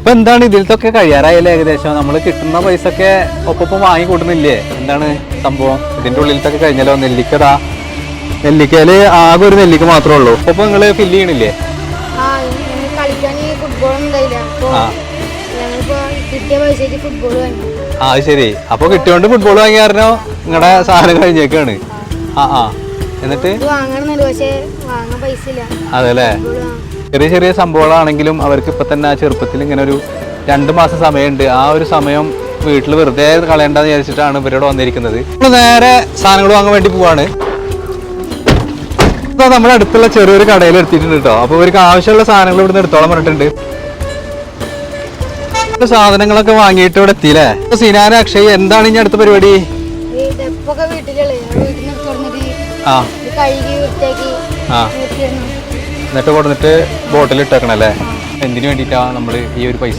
ഇപ്പൊ എന്താണ് ഇതിലത്തൊക്കെ കഴിയാറായാലും ഏകദേശം നമ്മൾ കിട്ടുന്ന പൈസ ഒക്കെ ഒപ്പം വാങ്ങി കൂട്ടുന്നില്ലേ? എന്താണ് സംഭവം? ഇതിന്റെ ഉള്ളിലത്തൊക്കെ കഴിഞ്ഞാലോ? നെല്ലിക്കതാ, നെല്ലിക്കയില് ആകെ ഒരു നെല്ലിക്ക മാത്രമേ ഉള്ളൂ. ഒപ്പം നിങ്ങള് ഫില്ല് ചെയ്യണില്ലേ? അത് ശരി. അപ്പൊ കിട്ടിയോണ്ട് ഫുട്ബോൾ വാങ്ങിയായിരുന്നോ? നിങ്ങളുടെ സാധനം കഴിഞ്ഞേക്കാണ്. എന്നിട്ട് അതെല്ലേ, ചെറിയ ചെറിയ സംഭവങ്ങളാണെങ്കിലും അവർക്ക് ഇപ്പൊ തന്നെ ആ ചെറുപ്പത്തിൽ ഇങ്ങനെ ഒരു 2 മാസം സമയമുണ്ട്. ആ ഒരു സമയം വീട്ടിൽ വെറുതെ കളയണ്ടെന്ന് വിചാരിച്ചിട്ടാണ് ഇവരോട് വന്നിരിക്കുന്നത്. നമ്മൾ നേരെ സാധനങ്ങൾ വാങ്ങാൻ വേണ്ടി പോവാണ്. ഇപ്പൊ നമ്മുടെ അടുത്തുള്ള ചെറിയൊരു കടയിൽ എടുത്തിട്ടുണ്ട് കേട്ടോ. അപ്പൊ ഇവർക്ക് ആവശ്യമുള്ള സാധനങ്ങൾ ഇവിടുന്ന് എടുത്തോളം പറഞ്ഞിട്ടുണ്ട്. സാധനങ്ങളൊക്കെ വാങ്ങിയിട്ട് ഇവിടെ എത്തിയില്ലേ? സിനാന, അക്ഷയ്, എന്താണ് ഇനി അടുത്ത പരിപാടി? എന്നിട്ട് കൊടുത്തിട്ട് ബോട്ടിൽ ഇട്ടേക്കണല്ലേ? എന്തിനു വേണ്ടിയിട്ടാ നമ്മൾ ഈ ഒരു പൈസ